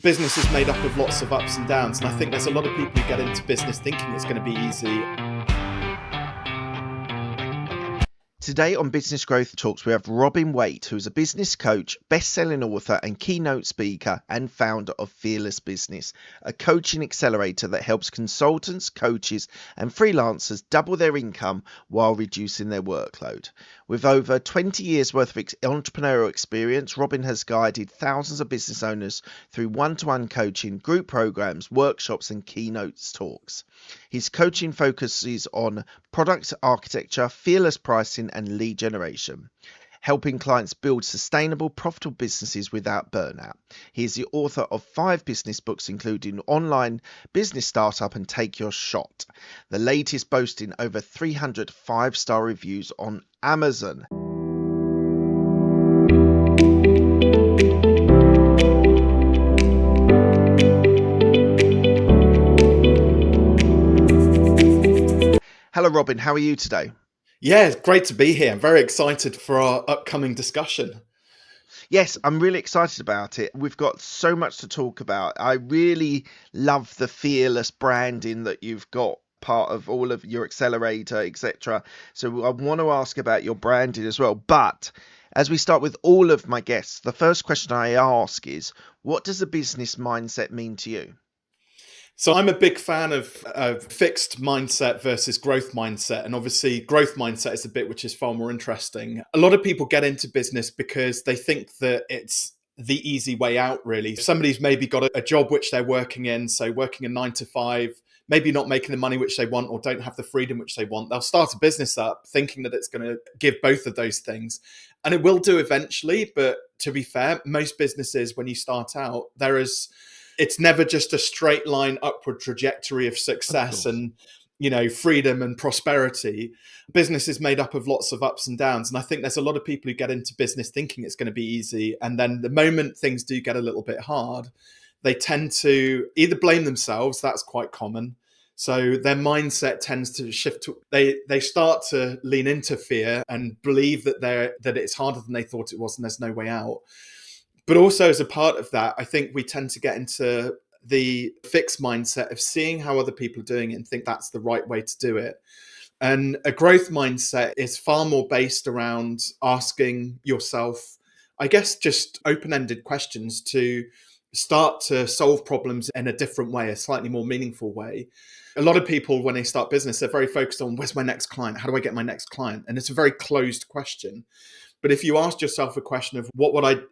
Business is made up of lots of ups and downs, and I think there's a lot of people who get into business thinking it's going to be easy. Today on Business Growth Talks, we have Robin Waite, who is a business coach, best-selling author and keynote speaker and founder of Fearless Business, a coaching accelerator that helps consultants, coaches and freelancers double their income while reducing their workload. With over 20 years worth of entrepreneurial experience, Robin has guided thousands of business owners through one-to-one coaching, group programs, workshops and keynote talks. His coaching focuses on product architecture, fearless pricing and lead generation, helping clients build sustainable, profitable businesses without burnout. He is the author of 5 business books, including Online Business Startup and Take Your Shot, the latest boasting over 300 5-star reviews on Amazon. Hello, Robin. How are you today? Yeah, it's great to be here. I'm very excited for our upcoming discussion. Yes, I'm really excited about it. We've got so much to talk about. I really love the fearless branding that you've got, part of all of your accelerator, etc. So I want to ask about your branding as well. But as we start with all of my guests, the first question I ask is, what does a business mindset mean to you? So I'm a big fan of fixed mindset versus growth mindset. And obviously growth mindset is the bit which is far more interesting. A lot of people get into business because they think that it's the easy way out, really. If somebody's maybe got a job which they're working in, so working a 9 to 5, maybe not making the money which they want or don't have the freedom which they want, they'll start a business up thinking that it's going to give both of those things. And it will do eventually. But to be fair, most businesses, when you start out, it's never just a straight line upward trajectory of success and freedom and prosperity. Business is made up of lots of ups and downs, and I think there's a lot of people who get into business thinking it's going to be easy, and then the moment things do get a little bit hard, they tend to either blame themselves. That's quite common. So their mindset tends to shift to, they start to lean into fear and believe that it's harder than they thought it was and there's no way out. But also, as a part of that, I think we tend to get into the fixed mindset of seeing how other people are doing it and think that's the right way to do it. And a growth mindset is far more based around asking yourself, I guess, just open-ended questions to start to solve problems in a different way, a slightly more meaningful way. A lot of people, when they start business, they're very focused on, where's my next client? How do I get my next client? And it's a very closed question. But if you asked yourself a question of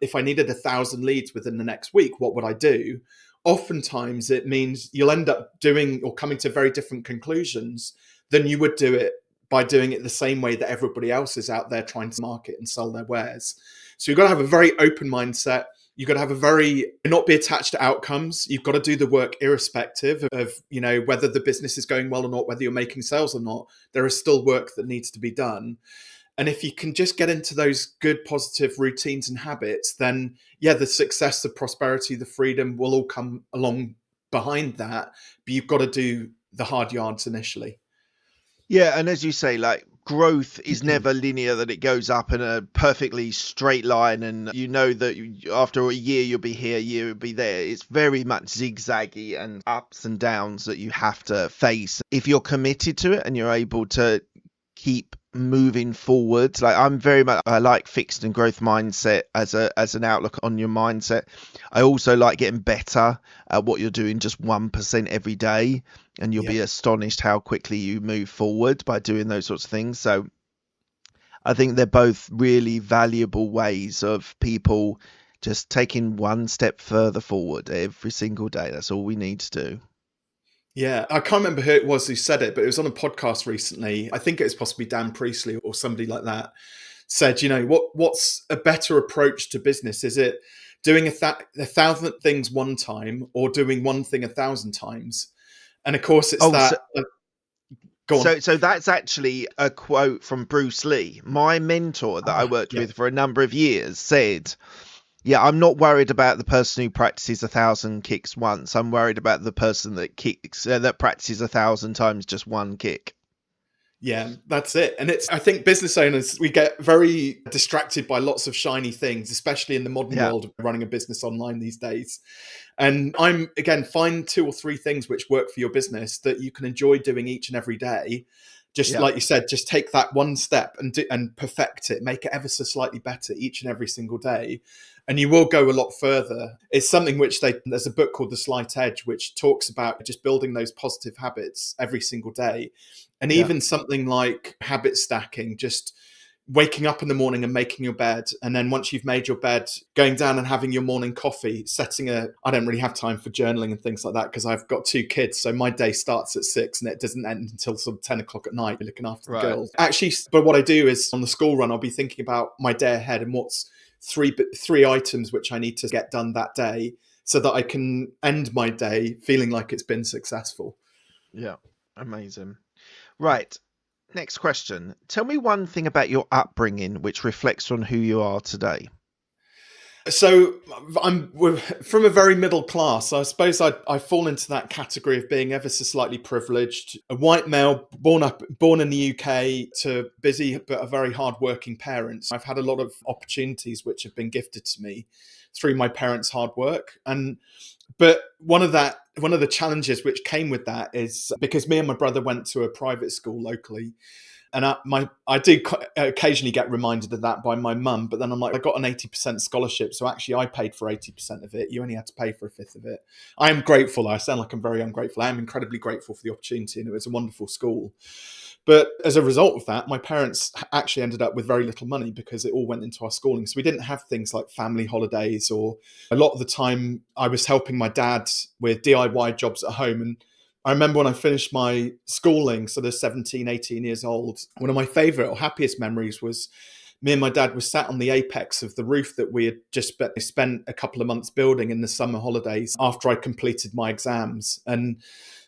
if I needed 1,000 leads within the next week, what would I do? Oftentimes it means you'll end up doing or coming to very different conclusions than you would do it by doing it the same way that everybody else is out there trying to market and sell their wares. So you've got to have a very open mindset. You've got to have not be attached to outcomes. You've got to do the work irrespective of, whether the business is going well or not, whether you're making sales or not. There is still work that needs to be done. And if you can just get into those good, positive routines and habits, then the success, the prosperity, the freedom will all come along behind that. But you've got to do the hard yards initially. Yeah, and as you say, growth is never linear, that it goes up in a perfectly straight line and that after a year you'll be here, a year you'll be there. It's very much zigzaggy and ups and downs that you have to face. If you're committed to it and you're able to keep moving forward, I like fixed and growth mindset as an outlook on your mindset. I also like getting better at what you're doing, just 1% every day, and you'll be astonished how quickly you move forward by doing those sorts of things. So I think they're both really valuable ways of people just taking one step further forward every single day. That's all we need to do. Yeah, I can't remember who it was who said it, but it was on a podcast recently. I think it was possibly Dan Priestley or somebody like that said, what's a better approach to business? Is it doing 1,000 things one time or doing one thing 1,000 times? And of course, it's that. Go on. So that's actually a quote from Bruce Lee. My mentor that I worked with for a number of years said, I'm not worried about the person who practices 1,000 kicks once. I'm worried about the person that practices 1,000 times just one kick. Yeah, that's it. And I think business owners, we get very distracted by lots of shiny things, especially in the modern Yeah, world of running a business online these days. And again, find 2 or 3 things which work for your business that you can enjoy doing each and every day. Just yeah, like you said, just take that one step and perfect it, make it ever so slightly better each and every single day. And you will go a lot further. It's something which there's a book called The Slight Edge, which talks about just building those positive habits every single day. And yeah. even something like habit stacking, just waking up in the morning and making your bed, and then once you've made your bed, going down and having your morning coffee, I don't really have time for journaling and things like that because I've got 2 kids, so my day starts at 6 and it doesn't end until sort of 10 o'clock at night looking after the Right. girls. Actually, but what I do is on the school run, I'll be thinking about my day ahead and what's three items which I need to get done that day so that I can end my day feeling like it's been successful. Yeah. Amazing. Right. Next question. Tell me one thing about your upbringing which reflects on who you are today. So we're from a very middle class. So I suppose I fall into that category of being ever so slightly privileged. A white male born in the UK to busy but a very hardworking parents. I've had a lot of opportunities which have been gifted to me through my parents' hard work. But one of the challenges which came with that is because me and my brother went to a private school locally, and I do occasionally get reminded of that by my mum, but then I'm like, I got an 80% scholarship, so actually I paid for 80% of it. You only had to pay for a fifth of it. I am grateful. I sound like I'm very ungrateful. I am incredibly grateful for the opportunity, and it was a wonderful school. But as a result of that, my parents actually ended up with very little money because it all went into our schooling. So we didn't have things like family holidays, or a lot of the time I was helping my dad with DIY jobs at home. And I remember when I finished my schooling, so there's 17, 18 years old, one of my favorite or happiest memories was me and my dad were sat on the apex of the roof that we had just spent a couple of months building in the summer holidays after I completed my exams. And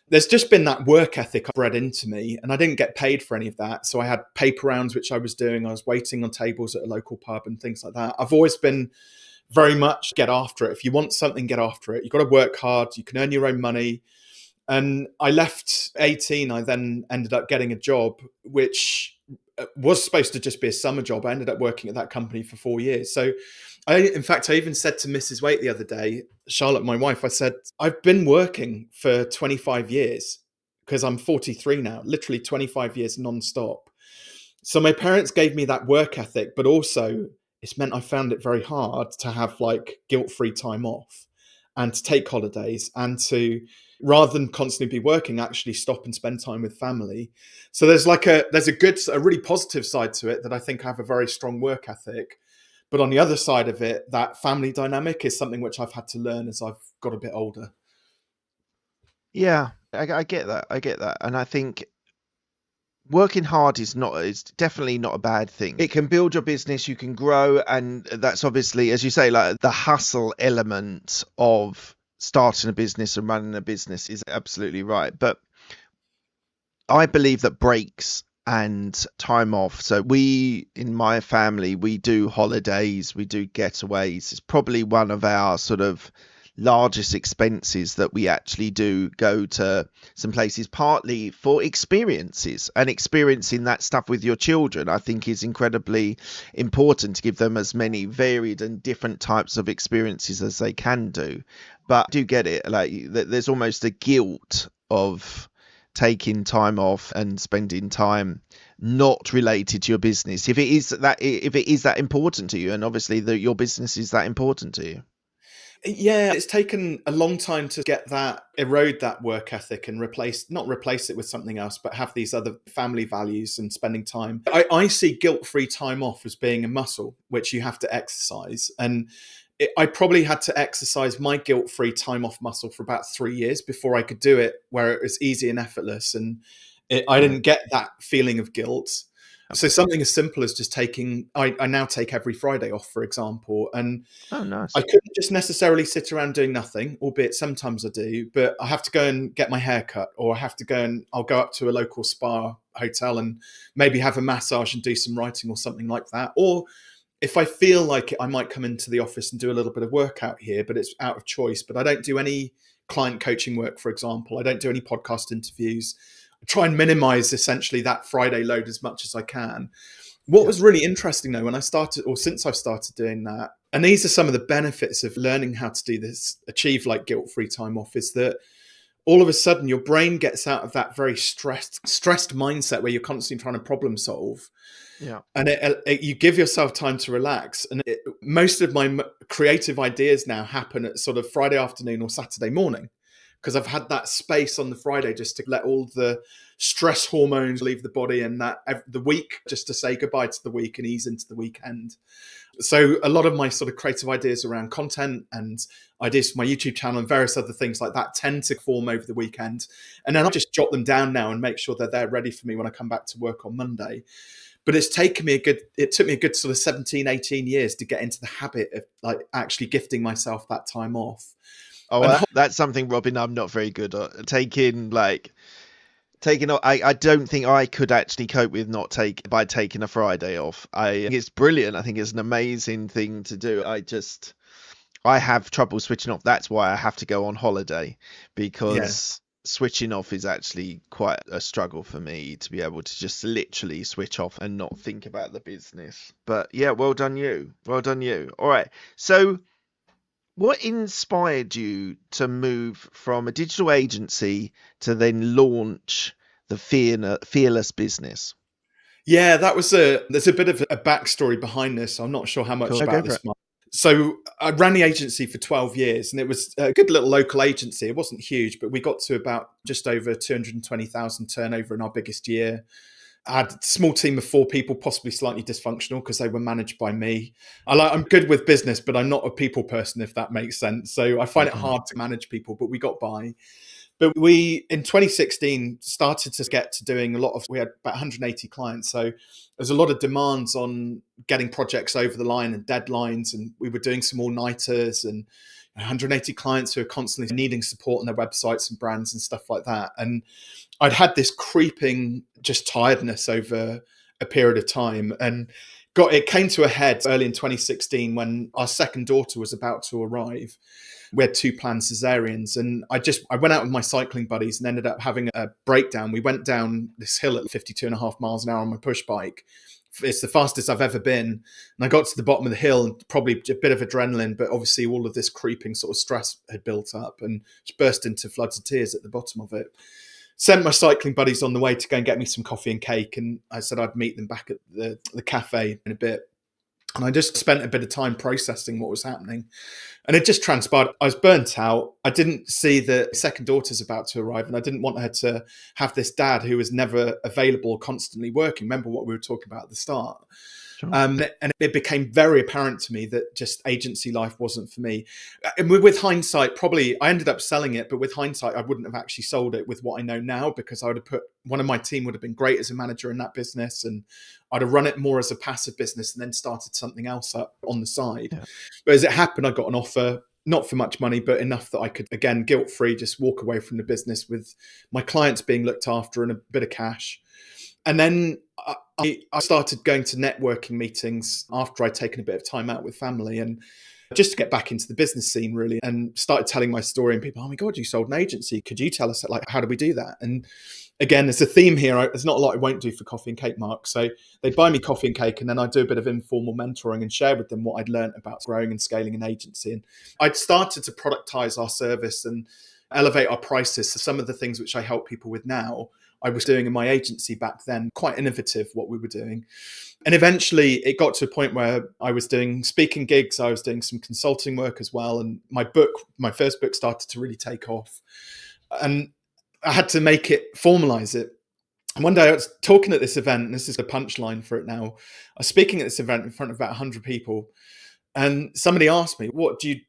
there's just been that work ethic bred into me, and I didn't get paid for any of that. So I had paper rounds, which I was doing. I was waiting on tables at a local pub and things like that. I've always been very much get after it. If you want something, get after it. You've got to work hard. You can earn your own money. And I left 18. I then ended up getting a job, which was supposed to just be a summer job. I ended up working at that company for 4 years. So in fact, I even said to Mrs. Waite the other day, Charlotte, my wife, I said, I've been working for 25 years because I'm 43 now, literally 25 years nonstop. So my parents gave me that work ethic, but also it's meant I found it very hard to have like guilt-free time off and to take holidays and to, rather than constantly be working, actually stop and spend time with family. So there's a really positive side to it, that I think I have a very strong work ethic. But on the other side of it, that family dynamic is something which I've had to learn as I've got a bit older. Yeah, I get that. I get that. And I think working hard is definitely not a bad thing. It can build your business, you can grow, and that's obviously, as you say, like the hustle element of starting a business and running a business is absolutely right. But I believe that breaks and time off. So we, in my family, we do holidays, we do getaways. It's probably one of our sort of largest expenses that we actually do go to some places, partly for experiences, and experiencing that stuff with your children I think is incredibly important, to give them as many varied and different types of experiences as they can do. But I do get it, like there's almost a guilt of taking time off and spending time not related to your business if it is that important to you, and obviously your business is that important to you. Yeah, it's taken a long time to erode that work ethic and not replace it with something else, but have these other family values and spending time. I see guilt-free time off as being a muscle which you have to exercise. And I probably had to exercise my guilt-free time off muscle for about 3 years before I could do it where it was easy and effortless. And I Right. didn't get that feeling of guilt. So something as simple as just I now take every Friday off, for example. And Oh, I nice. couldn't just necessarily sit around doing nothing, albeit sometimes I do, but I have to go and get my hair cut, or I'll go up to a local spa hotel and maybe have a massage and do some writing or something like that. Or if I feel like it, I might come into the office and do a little bit of work out here, but it's out of choice. But I don't do any client coaching work, for example. I don't do any podcast interviews. try and minimize essentially that Friday load as much as I can. What was really interesting though, when I started, or since I've started doing that, and these are some of the benefits of learning how to do this, achieve like guilt-free time off, is that all of a sudden your brain gets out of that very stressed mindset where you're constantly trying to problem solve. Yeah. And you give yourself time to relax. And most of my creative ideas now happen at sort of Friday afternoon or Saturday morning, because I've had that space on the Friday just to let all the stress hormones leave the body, and that the week just to say goodbye to the week and ease into the weekend. So a lot of my sort of creative ideas around content and ideas for my YouTube channel and various other things like that tend to form over the weekend. And then I just jot them down now and make sure they're there ready for me when I come back to work on Monday. But it took me a good sort of 17, 18 years to get into the habit of like actually gifting myself that time off. Oh, that's something, Robin, I'm not very good at. Taking, I don't think I could actually cope with by taking a Friday off. I think it's brilliant. I think it's an amazing thing to do. I have trouble switching off. That's why I have to go on holiday, because switching off is actually quite a struggle for me, to be able to just literally switch off and not think about the business. But yeah, well done you. Well done you. All right. So what inspired you to move from a digital agency to then launch the Fearless business? Yeah, there's a bit of a backstory behind this. I'm not sure how much Cool. about this. So I ran the agency for 12 years, and it was a good little local agency. It wasn't huge, but we got to about just over 220,000 turnover in our biggest year. I had a small team of 4 people, possibly slightly dysfunctional because they were managed by me. I'm good with business, but I'm not a people person, if that makes sense. So I find it hard to manage people, but we got by. But we, in 2016, started to get to doing we had about 180 clients. So there's a lot of demands on getting projects over the line and deadlines. And we were doing some all-nighters, and 180 clients who are constantly needing support on their websites and brands and stuff like that. And I'd had this creeping just tiredness over a period of time, and it came to a head early in 2016 when our second daughter was about to arrive. We had 2 planned cesareans, and I went out with my cycling buddies and ended up having a breakdown. We went down this hill at 52.5 miles an hour on my push bike. It's the fastest I've ever been. And I got to the bottom of the hill, and probably a bit of adrenaline, but obviously all of this creeping sort of stress had built up, and just burst into floods of tears at the bottom of it. Sent my cycling buddies on the way to go and get me some coffee and cake, and I said I'd meet them back at the cafe in a bit. And I just spent a bit of time processing what was happening. And it just transpired. I was burnt out. I didn't see the second daughter's about to arrive, and I didn't want her to have this dad who was never available, constantly working. Remember what we were talking about at the start. Sure. And it became very apparent to me that just agency life wasn't for me. And with hindsight, probably I ended up selling it, but with hindsight, I wouldn't have actually sold it with what I know now, because I would have one of my team would have been great as a manager in that business, and I'd have run it more as a passive business and then started something else up on the side. Yeah. But as it happened, I got an offer, not for much money, but enough that I could, again, guilt-free, just walk away from the business with my clients being looked after and a bit of cash. And then I started going to networking meetings after I'd taken a bit of time out with family, and just to get back into the business scene, really, and started telling my story. And people, oh my God, you sold an agency. Could you tell us, like, how do we do that? And again, there's a theme here. There's not a lot I won't do for coffee and cake, Mark. So they'd buy me coffee and cake, and then I'd do a bit of informal mentoring and share with them what I'd learned about growing and scaling an agency. And I'd started to productize our service and elevate our prices. So some of the things which I help people with now, I was doing in my agency back then. Quite innovative what we were doing. And eventually it got to a point where I was doing speaking gigs. I was doing some consulting work as well. And my first book started to really take off. And I had to formalize it. And one day I was talking at this event, and this is the punchline for it now. I was speaking at this event in front of about 100 people. And somebody asked me,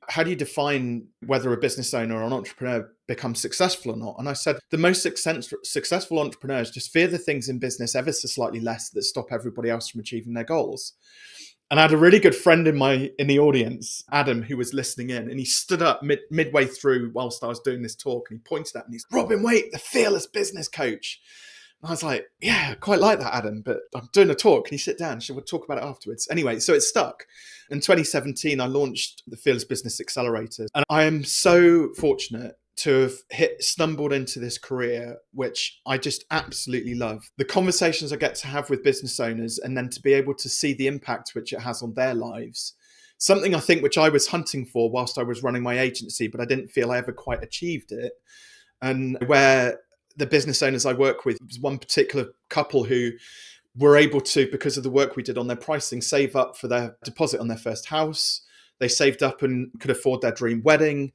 how do you define whether a business owner or an entrepreneur becomes successful or not? And I said, the most successful entrepreneurs just fear the things in business ever so slightly less that stop everybody else from achieving their goals. And I had a really good friend in the audience, Adam, who was listening in, and he stood up midway through whilst I was doing this talk, and he pointed at me, he's Robin Waite, the fearless business coach. And I was like, yeah, I quite like that, Adam, but I'm doing a talk. Can you sit down? We'll talk about it afterwards. Anyway, so it stuck. In 2017, I launched the Fearless Business Accelerator. And I am so fortunate to have stumbled into this career, which I just absolutely love. The conversations I get to have with business owners, and then to be able to see the impact which it has on their lives. Something I think which I was hunting for whilst I was running my agency, but I didn't feel I ever quite achieved it. And where the business owners I work with, was one particular couple who were able to, because of the work we did on their pricing, save up for their deposit on their first house. They saved up and could afford their dream wedding.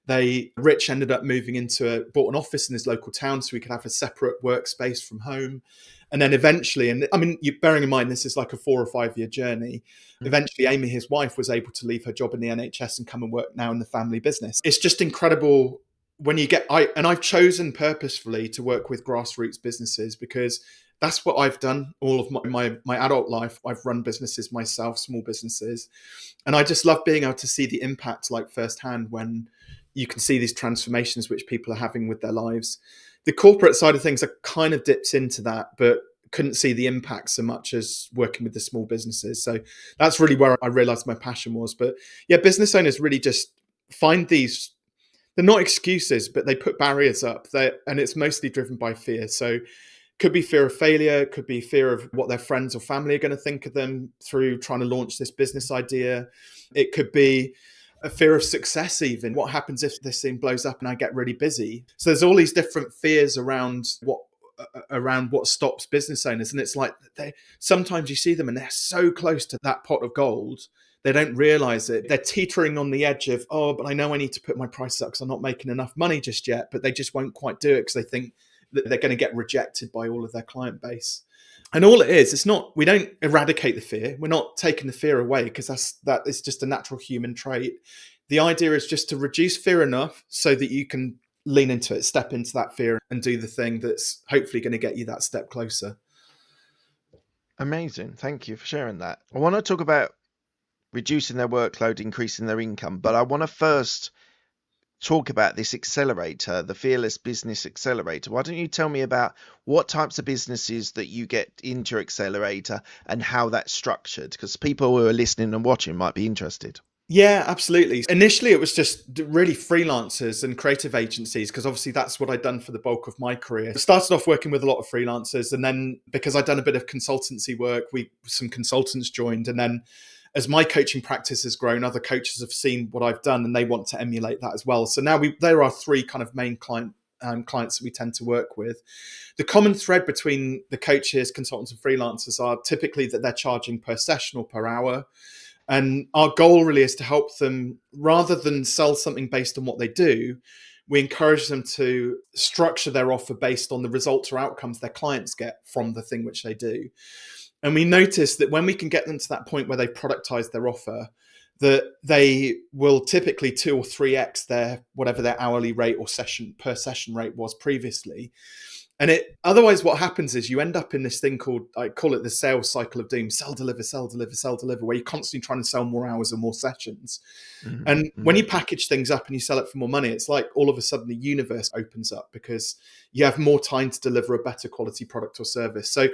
Rich ended up bought an office in his local town so he could have a separate workspace from home. And then eventually, and I mean, bearing in mind, this is like a 4 or 5 year journey. Eventually, Amy, his wife, was able to leave her job in the NHS and come and work now in the family business. It's just incredible when you I've chosen purposefully to work with grassroots businesses because that's what I've done all of my adult life. I've run businesses myself, small businesses. And I just love being able to see the impact like firsthand when you can see these transformations which people are having with their lives. The corporate side of things, I kind of dipped into that, but couldn't see the impact so much as working with the small businesses. So that's really where I realized my passion was. But yeah, business owners really just find these, they're not excuses, but they put barriers up there, and it's mostly driven by fear. So could be fear of failure, could be fear of what their friends or family are going to think of them through trying to launch this business idea. It could be a fear of success, even what happens if this thing blows up and I get really busy. So there's all these different fears around what stops business owners. And it's like sometimes you see them and they're so close to that pot of gold, they don't realize it. They're teetering on the edge of, oh, but I know I need to put my prices up because I'm not making enough money just yet. But they just won't quite do it because they think that they're going to get rejected by all of their client base. And all it is, it's not, we don't eradicate the fear. We're not taking the fear away because that is just a natural human trait. The idea is just to reduce fear enough so that you can lean into it, step into that fear and do the thing that's hopefully going to get you that step closer. Amazing. Thank you for sharing that. I want to talk about reducing their workload, increasing their income, but I want to first talk about this accelerator, the Fearless Business Accelerator. Why don't you tell me about what types of businesses that you get into your accelerator and how that's structured? Because people who are listening and watching might be interested. Yeah, absolutely. Initially, it was just really freelancers and creative agencies, because obviously that's what I'd done for the bulk of my career. I started off working with a lot of freelancers, and then because I'd done a bit of consultancy work, some consultants joined, and then as my coaching practice has grown, other coaches have seen what I've done and they want to emulate that as well. So now there are 3 kind of main clients that we tend to work with. The common thread between the coaches, consultants, and freelancers are typically that they're charging per session or per hour. And our goal really is to help them, rather than sell something based on what they do, we encourage them to structure their offer based on the results or outcomes their clients get from the thing which they do. And we notice that when we can get them to that point where they've productized their offer, that they will typically 2 or 3x whatever their hourly rate or per session rate was previously. And otherwise what happens is you end up in this thing called, I call it the sales cycle of doom: sell, deliver, sell, deliver, sell, deliver, where you're constantly trying to sell more hours or more sessions. Mm-hmm. And when you package things up and you sell it for more money, it's like all of a sudden the universe opens up because you have more time to deliver a better quality product or service. So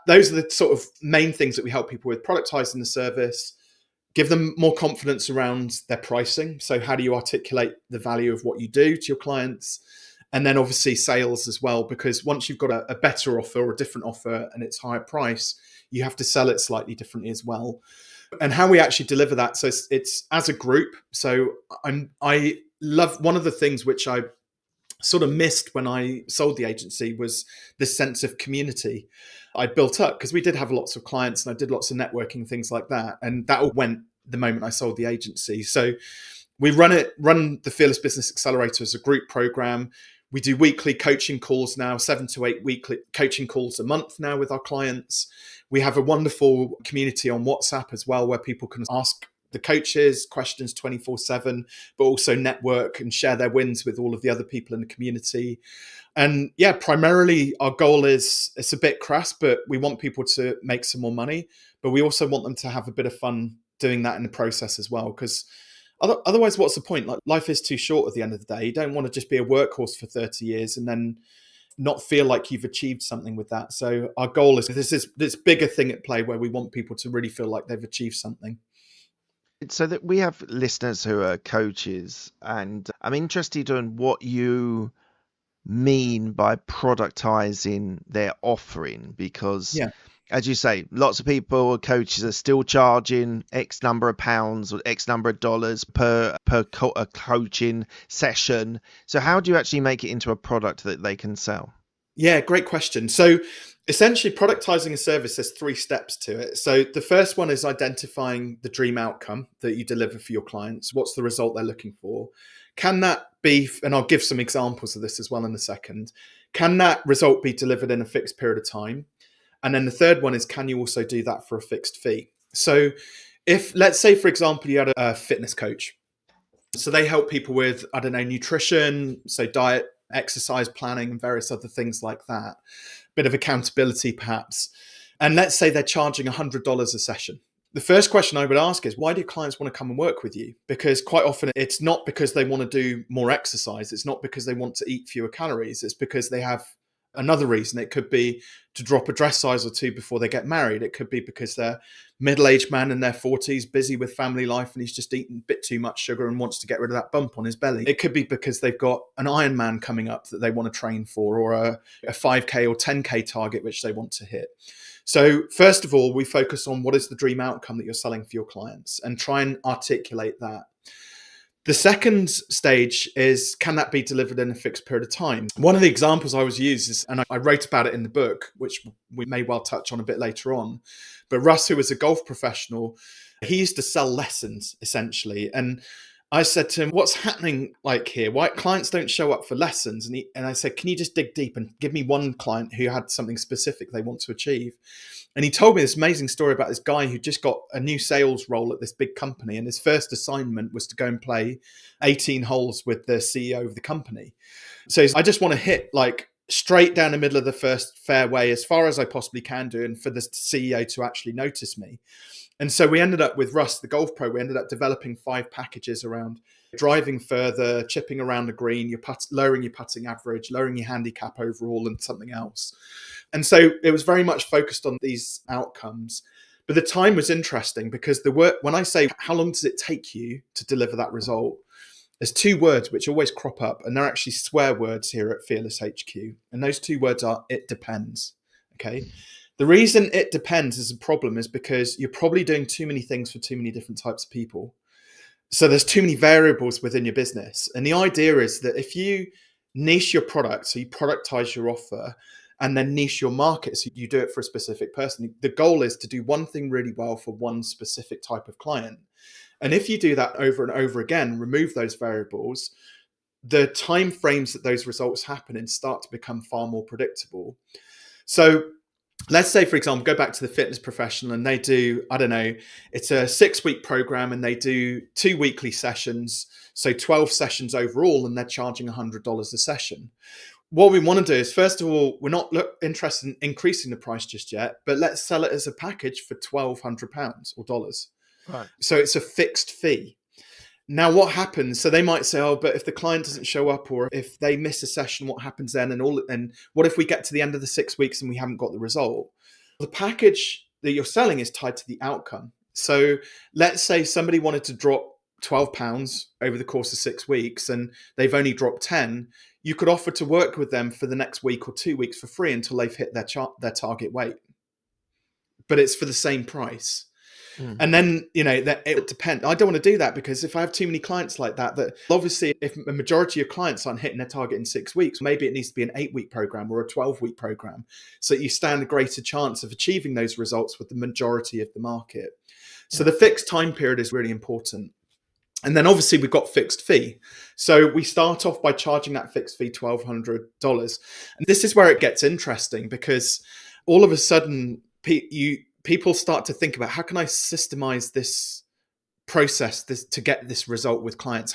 those are the sort of main things that we help people with: productizing the service, give them more confidence around their pricing. So how do you articulate the value of what you do to your clients? And then obviously sales as well, because once you've got a better offer or a different offer and it's higher price, you have to sell it slightly differently as well. And how we actually deliver that, so it's as a group. So I love, one of the things which I sort of missed when I sold the agency was this sense of community I built up, because we did have lots of clients and I did lots of networking, things like that. And that all went the moment I sold the agency. So we run the Fearless Business Accelerator as a group program. We do weekly coaching calls now, 7 to 8 weekly coaching calls a month now with our clients. We have a wonderful community on WhatsApp as well, where people can ask the coaches questions 24/7, but also network and share their wins with all of the other people in the community. And yeah, primarily our goal is, it's a bit crass, but we want people to make some more money, but we also want them to have a bit of fun doing that in the process as well. Because otherwise, what's the point? Like, life is too short at the end of the day. You don't want to just be a workhorse for 30 years and then not feel like you've achieved something with that. So our goal is this bigger thing at play where we want people to really feel like they've achieved something. So that we have listeners who are coaches, and I'm interested in what you mean by productizing their offering, because Yeah. as you say, lots of people, coaches, are still charging X number of pounds or X number of dollars per a coaching session. So how do you actually make it into a product that they can sell? Yeah, great question. So essentially, productizing a service, there's 3 steps to it. So the first one is identifying the dream outcome that you deliver for your clients. What's the result they're looking for? Can that be, and I'll give some examples of this as well in a second, can that result be delivered in a fixed period of time? And then the third one is, can you also do that for a fixed fee? So if, let's say, for example, you had a fitness coach. So they help people with, I don't know, nutrition, so diet, exercise planning, and various other things like that. Bit of accountability, perhaps. And let's say they're charging $100 a session. The first question I would ask is, why do clients want to come and work with you? Because quite often it's not because they want to do more exercise. It's not because they want to eat fewer calories. It's because they have another reason. It could be to drop a dress size or two before they get married. It could be because they're middle-aged man in their 40s, busy with family life, and he's just eaten a bit too much sugar and wants to get rid of that bump on his belly. It could be because they've got an Ironman coming up that they want to train for, or a 5K or 10K target which they want to hit. So first of all, we focus on what is the dream outcome that you're selling for your clients and try and articulate that. The second stage is, can that be delivered in a fixed period of time? One of the examples I always use is, and I wrote about it in the book, which we may well touch on a bit later on, but Russ, who was a golf professional, he used to sell lessons essentially. And I said to him, what's happening like here? Why clients don't show up for lessons? And I said, can you just dig deep and give me one client who had something specific they want to achieve? And he told me this amazing story about this guy who just got a new sales role at this big company. And his first assignment was to go and play 18 holes with the CEO of the company. So I just want to hit like straight down the middle of the first fairway as far as I possibly can do, and for the CEO to actually notice me. And so we ended up with Russ, the golf pro, we ended up developing 5 packages around driving further, chipping around the green, lowering your putting average, lowering your handicap overall, and something else. And so it was very much focused on these outcomes. But the time was interesting because the work, when I say, how long does it take you to deliver that result? There's 2 words which always crop up, and they're actually swear words here at Fearless HQ. And those 2 words are, it depends. Okay. The reason it depends is a problem is because you're probably doing too many things for too many different types of people. So there's too many variables within your business. And the idea is that if you niche your product, so you productize your offer, and then niche your market, so you do it for a specific person, the goal is to do one thing really well for one specific type of client. And if you do that over and over again, remove those variables, the time frames that those results happen in start to become far more predictable. So let's say, for example, go back to the fitness professional and they do, I don't know, it's a 6-week program and they do 2 weekly sessions. So 12 sessions overall, and they're charging $100 a session. What we want to do is, first of all, we're not interested in increasing the price just yet, but let's sell it as a package for £1,200 or dollars. Right. So it's a fixed fee. Now, what happens? So they might say, "Oh, but if the client doesn't show up, or if they miss a session, what happens then?" And what if we get to the end of the 6 weeks and we haven't got the result? The package that you're selling is tied to the outcome. So let's say somebody wanted to drop £12 over the course of 6 weeks, and they've only dropped 10. You could offer to work with them for the next week or 2 weeks for free until they've hit their target weight, but it's for the same price. And then, that it depends. I don't want to do that because if I have too many clients like that obviously if a majority of clients aren't hitting their target in 6 weeks, maybe it needs to be an 8-week program or a 12-week program so that you stand a greater chance of achieving those results with the majority of the market. So the fixed time period is really important. And then obviously we've got fixed fee. So we start off by charging that fixed fee $1,200. And this is where it gets interesting because all of a sudden people start to think about, how can I systemize this process to get this result with clients?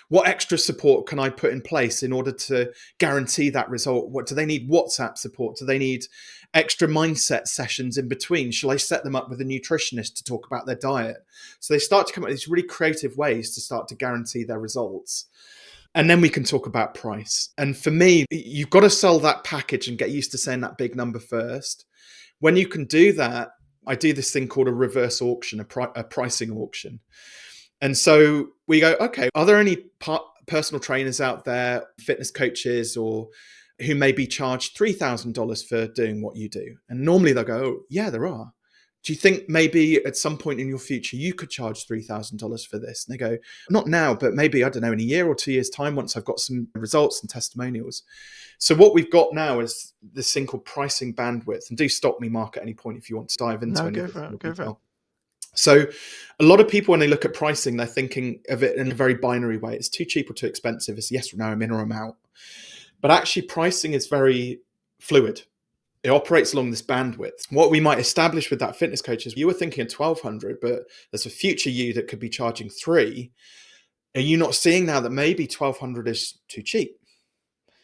What extra support can I put in place in order to guarantee that result? What do they need? WhatsApp support? Do they need extra mindset sessions in between? Shall I set them up with a nutritionist to talk about their diet? So they start to come up with these really creative ways to start to guarantee their results. And then we can talk about price. And for me, you've got to sell that package and get used to saying that big number first. When you can do that, I do this thing called a reverse auction, a pricing auction. And so we go, okay, are there any personal trainers out there, fitness coaches, or who maybe charge $3,000 for doing what you do? And normally they'll go, oh, yeah, there are. Do you think maybe at some point in your future you could charge $3,000 for this? And they go, not now, but maybe, I don't know, in a year or 2 years' time, once I've got some results and testimonials. So what we've got now is this thing called pricing bandwidth. And do stop me, Mark, at any point if you want to dive into any of it. So a lot of people, when they look at pricing, they're thinking of it in a very binary way. It's too cheap or too expensive. It's yes or no, I'm in or I'm out. But actually pricing is very fluid. It operates along this bandwidth. What we might establish with that fitness coach is you were thinking of 1,200, but there's a future you that could be charging 3. Are you not seeing now that maybe 1,200 is too cheap?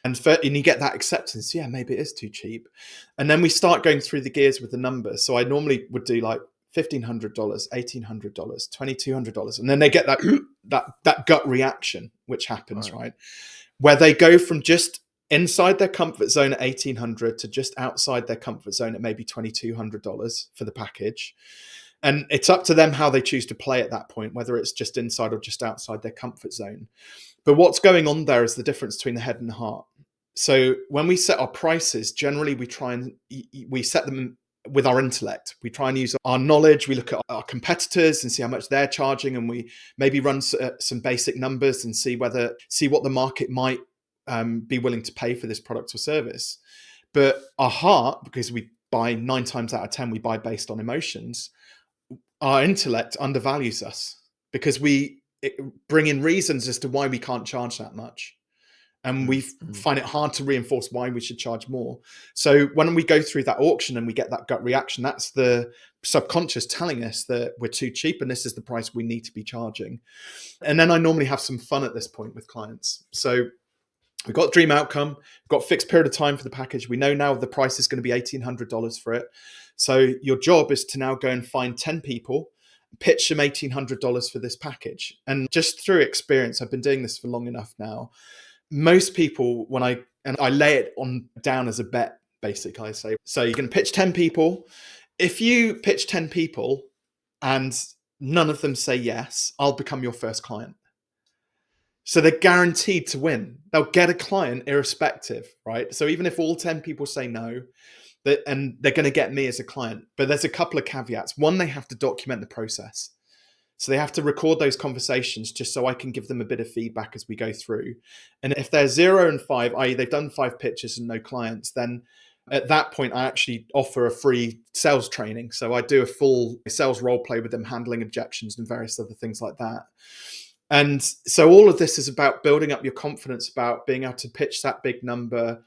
And you get that acceptance. Yeah, maybe it is too cheap. And then we start going through the gears with the numbers. So I normally would do like $1,500, $1,800, $2,200. And then they get that gut reaction, which happens, right? Where they go from just inside their comfort zone at $1,800 to just outside their comfort zone at maybe $2,200 for the package. And it's up to them how they choose to play at that point, whether it's just inside or just outside their comfort zone. But what's going on there is the difference between the head and the heart. So when we set our prices, generally we set them with our intellect. We try and use our knowledge. We look at our competitors and see how much they're charging, and we maybe run some basic numbers and see what the market might be willing to pay for this product or service. But our heart, because we buy 9 times out of 10, we buy based on emotions. Our intellect undervalues us because we bring in reasons as to why we can't charge that much. And we find it hard to reinforce why we should charge more. So when we go through that auction and we get that gut reaction, that's the subconscious telling us that we're too cheap and this is the price we need to be charging. And then I normally have some fun at this point with clients. So we've got dream outcome, we've got fixed period of time for the package. We know now the price is going to be $1,800 for it. So your job is to now go and find 10 people, pitch them $1,800 for this package. And just through experience, I've been doing this for long enough now. Most people, when I lay it on down as a bet, basically, I say, so you're going to pitch 10 people. If you pitch 10 people and none of them say yes, I'll become your first client. So they're guaranteed to win. They'll get a client irrespective, right? So even if all 10 people say no, and they're going to get me as a client. But there's a couple of caveats. One, they have to document the process. So they have to record those conversations just so I can give them a bit of feedback as we go through. And if they're 0 and 5, i.e. they've done 5 pitches and no clients, then at that point, I actually offer a free sales training. So I do a full sales role play with them, handling objections and various other things like that. And so all of this is about building up your confidence about being able to pitch that big number,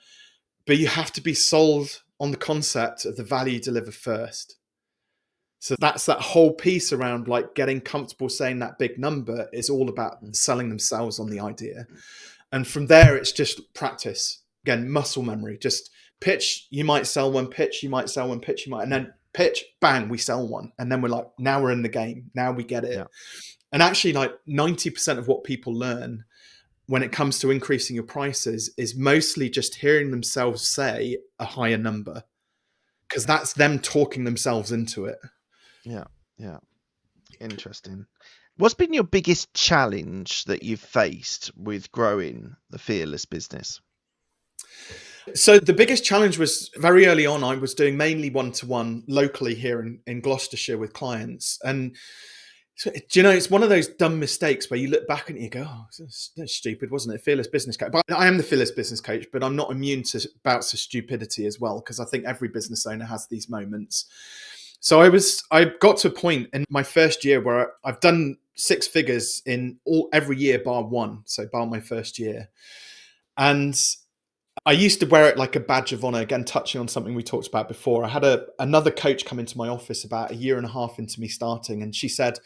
but you have to be sold on the concept of the value you deliver first. So that's that whole piece around like getting comfortable saying that big number is all about selling themselves on the idea. And from there, it's just practice. Again, muscle memory, just pitch, you might sell one, pitch, you might sell one, pitch, you might, and then pitch, bang, we sell one. And then we're like, now we're in the game. Now we get it. Yeah. And actually like 90% of what people learn when it comes to increasing your prices is mostly just hearing themselves say a higher number, because that's them talking themselves into it. Yeah. Interesting. What's been your biggest challenge that you've faced with growing the Fearless business? So the biggest challenge was very early on. I was doing mainly one-to-one locally here in Gloucestershire with clients. And so, do you know, it's one of those dumb mistakes where you look back and you go, oh, that's stupid, wasn't it? Fearless business coach. But I am the Fearless business coach, but I'm not immune to bouts of stupidity as well, because I think every business owner has these moments. So I got to a point in my first year where I've done 6 figures in every year bar one. So bar my first year. And I used to wear it like a badge of honor, again, touching on something we talked about before. I had another coach come into my office about 1.5 years into me starting. And she said,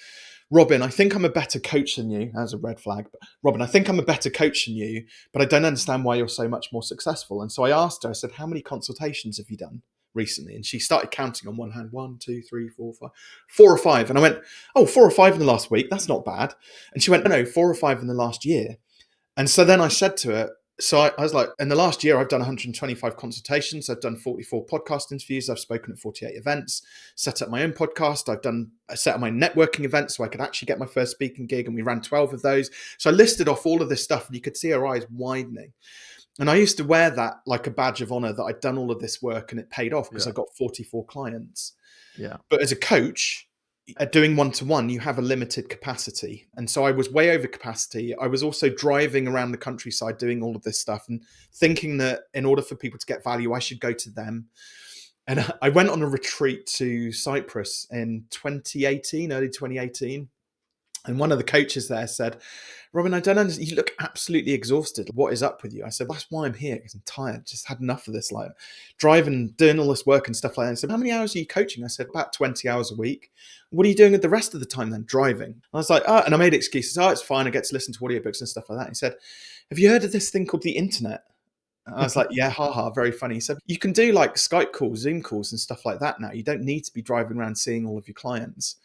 Robin, I think I'm a better coach than you. That was a red flag. But Robin, I think I'm a better coach than you, but I don't understand why you're so much more successful. And so I asked her, I said, how many consultations have you done recently? And she started counting on one hand, 1, 2, 3, 4, 5, 4 or 5. And I went, oh, 4 or 5 in the last week. That's not bad. And she went, no, 4 or 5 in the last year. And so then I said to her, So I was like, in the last year, I've done 125 consultations. I've done 44 podcast interviews. I've spoken at 48 events, set up my own podcast. I set up my networking events so I could actually get my first speaking gig, and we ran 12 of those. So I listed off all of this stuff, and you could see her eyes widening. And I used to wear that like a badge of honor that I'd done all of this work, and it paid off because I got 44 clients. Yeah. But as a coach, at doing one-to-one, you have a limited capacity. And so I was way over capacity. I was also driving around the countryside doing all of this stuff and thinking that in order for people to get value, I should go to them. And I went on a retreat to Cyprus in 2018, early 2018. And one of the coaches there said, Robin, I don't understand. You look absolutely exhausted. What is up with you? I said, that's why I'm here, because I'm tired. Just had enough of this, like driving, doing all this work and stuff like that. I said, how many hours are you coaching? I said, about 20 hours a week. What are you doing with the rest of the time then? Driving. I was like, and I made excuses. It's fine. I get to listen to audiobooks and stuff like that. He said, have you heard of this thing called the internet? I was like, yeah, haha, very funny. He said, you can do like Skype calls, Zoom calls and stuff like that now. You don't need to be driving around seeing all of your clients.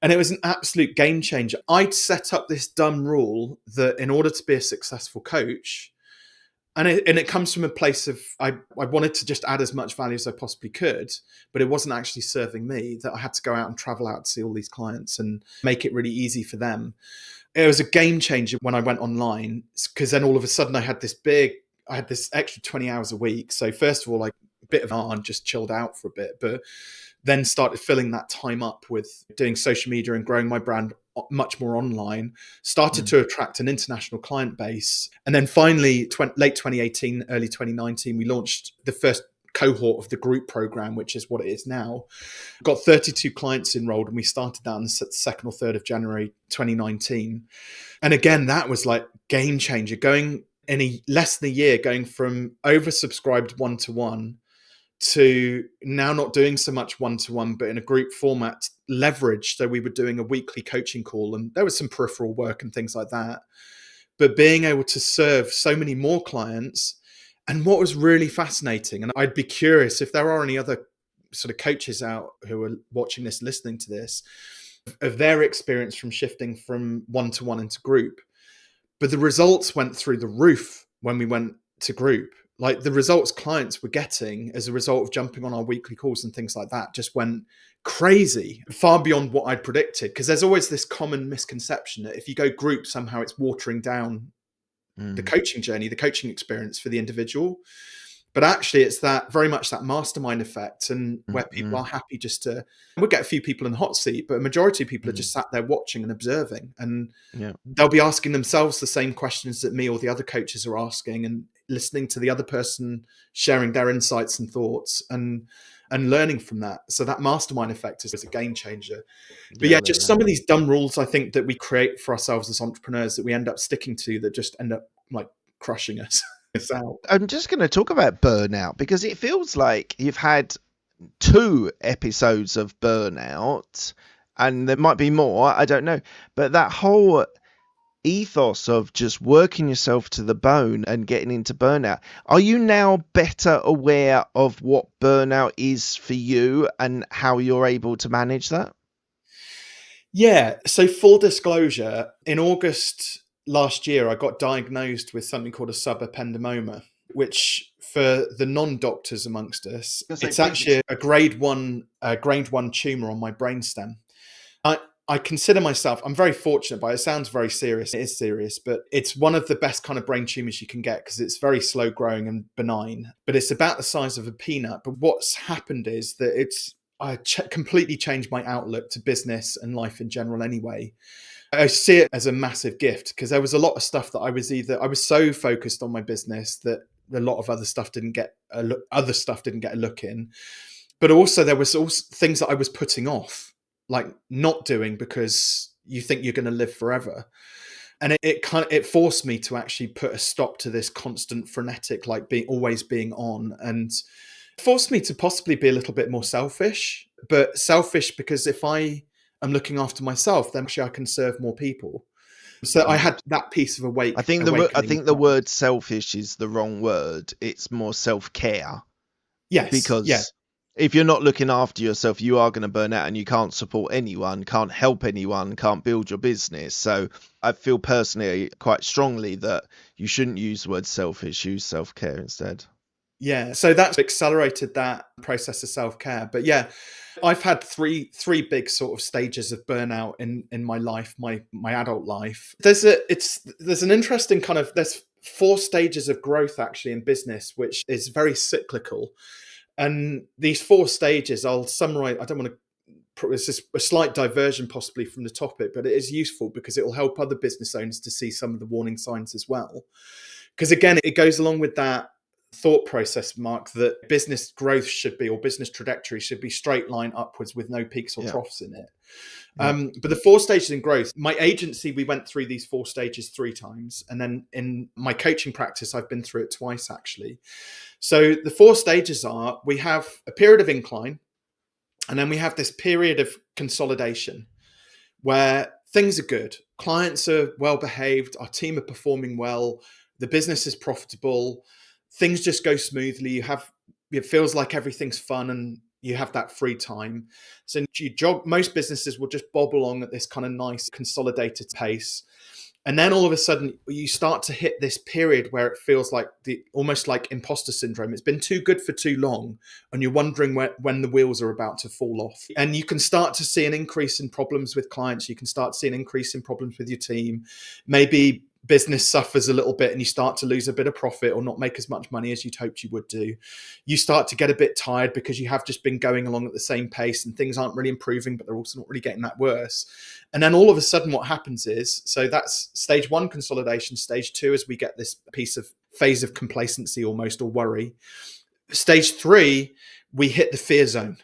And it was an absolute game changer. I'd set up this dumb rule that in order to be a successful coach, and it comes from a place of, I wanted to just add as much value as I possibly could, but it wasn't actually serving me, that I had to go out and travel out to see all these clients and make it really easy for them. It was a game changer when I went online, because then all of a sudden I had this extra 20 hours a week. So first of all, like a bit of and just chilled out for a bit, but then started filling that time up with doing social media and growing my brand much more online, started to attract an international client base. And then finally, late 2018, early 2019, we launched the first cohort of the group program, which is what it is now. Got 32 clients enrolled, and we started that on the 2nd or 3rd of January 2019. And again, that was like game changer, going in less than a year, going from oversubscribed one-to-one to now not doing so much one-to-one, but in a group format, leveraged. So we were doing a weekly coaching call, and there was some peripheral work and things like that, but being able to serve so many more clients. And what was really fascinating, and I'd be curious if there are any other sort of coaches out who are watching this, listening to this, of their experience from shifting from one-to-one into group. But the results went through the roof when we went to group. Like the results clients were getting as a result of jumping on our weekly calls and things like that just went crazy, far beyond what I'd predicted. Because there's always this common misconception that if you go group, somehow it's watering down the coaching journey, the coaching experience for the individual. But actually, it's that very much that mastermind effect, and where people are happy just to, we'll get a few people in the hot seat, but a majority of people are just sat there watching and observing, and they'll be asking themselves the same questions that me or the other coaches are asking, and listening to the other person sharing their insights and thoughts, and learning from that. So that mastermind effect is a game changer. But just some of these dumb rules I think that we create for ourselves as entrepreneurs that we end up sticking to, that just end up like crushing us. Out. I'm just going to talk about burnout, because it feels like you've had 2 episodes of burnout, and there might be more, I don't know, but that whole ethos of just working yourself to the bone and getting into burnout, are you now better aware of what burnout is for you and how you're able to manage that? Yeah, so full disclosure, in August last year, I got diagnosed with something called a subependymoma, which for the non-doctors amongst us, it's actually a grade 1 tumor on my brainstem. I consider myself, I'm very fortunate, but it sounds very serious. It is serious, but it's one of the best kind of brain tumors you can get because it's very slow growing and benign, but it's about the size of a peanut. But what's happened is that I completely changed my outlook to business and life in general anyway. I see it as a massive gift, because there was a lot of stuff that I was so focused on my business that a lot of other stuff didn't get a look in. But also there was also things that I was putting off, like not doing because you think you're going to live forever. And it forced me to actually put a stop to this constant frenetic, like always being on, and forced me to possibly be a little bit more selfish, but selfish because if I am looking after myself, then actually I can serve more people. So I had that piece of awakening. I think the word selfish is the wrong word. It's more self-care. Yes. Because if you're not looking after yourself, you are going to burn out, and you can't support anyone, can't help anyone, can't build your business. So I feel personally quite strongly that you shouldn't use the word selfish, use self-care instead. Yeah, so that's accelerated that process of self-care. But yeah, I've had three big sort of stages of burnout in my life, my adult life. There's an interesting kind of, there's 4 stages of growth actually in business, which is very cyclical. And these 4 stages, I'll summarize. I don't want to, it's just a slight diversion possibly from the topic, but it is useful because it will help other business owners to see some of the warning signs as well. Because again, it goes along with that thought process, Mark, that business growth should be, or business trajectory should be, straight line upwards with no peaks or troughs in it. But the 4 stages in growth, my agency, we went through these 4 stages 3 times. And then in my coaching practice, I've been through it twice actually. So the 4 stages are, we have a period of incline, and then we have this period of consolidation where things are good. Clients are well behaved. Our team are performing well. The business is profitable. Things just go smoothly. It feels like everything's fun and you have that free time. So most businesses will just bob along at this kind of nice consolidated pace. And then all of a sudden you start to hit this period where it feels like almost like imposter syndrome. It's been too good for too long, and you're wondering when the wheels are about to fall off. And you can start to see an increase in problems with clients. You can start to see an increase in problems with your team. Maybe business suffers a little bit and you start to lose a bit of profit or not make as much money as you'd hoped you would do. You start to get a bit tired because you have just been going along at the same pace and things aren't really improving, but they're also not really getting that worse. And then all of a sudden what happens is, so that's stage 1, consolidation. Stage 2 is we get this phase of complacency almost, or worry. Stage 3, we hit the fear zone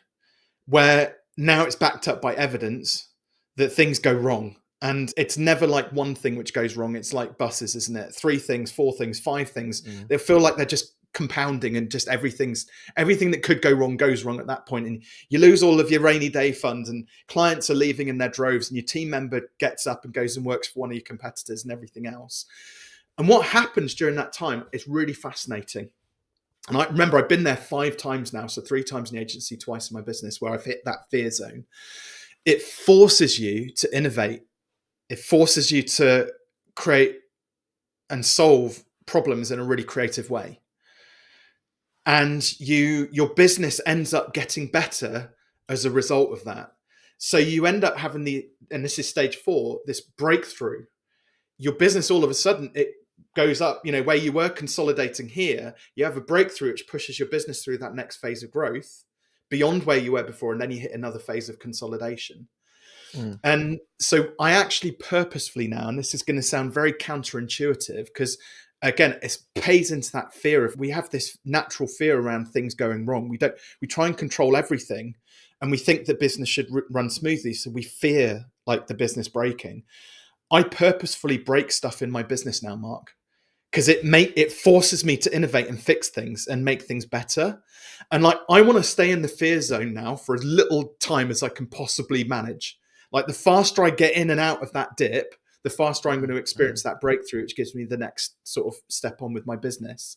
where now it's backed up by evidence that things go wrong. And it's never like one thing which goes wrong. It's like buses, isn't it? 3 things, 4 things, 5 things. They feel like they're just compounding, and just everything that could go wrong goes wrong at that point. And you lose all of your rainy day funds, and clients are leaving in their droves, and your team member gets up and goes and works for one of your competitors and everything else. And what happens during that time is really fascinating. And I remember I've been there 5 times now. So 3 times in the agency, twice in my business, where I've hit that fear zone. It forces you to innovate. It forces you to create and solve problems in a really creative way. And your business ends up getting better as a result of that. So you end up having and this is stage 4, this breakthrough. Your business, all of a sudden, it goes up, where you were consolidating here, you have a breakthrough which pushes your business through that next phase of growth beyond where you were before. And then you hit another phase of consolidation. And so I actually purposefully now, and this is going to sound very counterintuitive, because again, it pays into that fear of, we have this natural fear around things going wrong. We try and control everything, and we think that business should run smoothly. So we fear like the business breaking. I purposefully break stuff in my business now, Mark, because it forces me to innovate and fix things and make things better. And like, I want to stay in the fear zone now for as little time as I can possibly manage. Like, the faster I get in and out of that dip, the faster I'm going to experience that breakthrough, which gives me the next sort of step on with my business.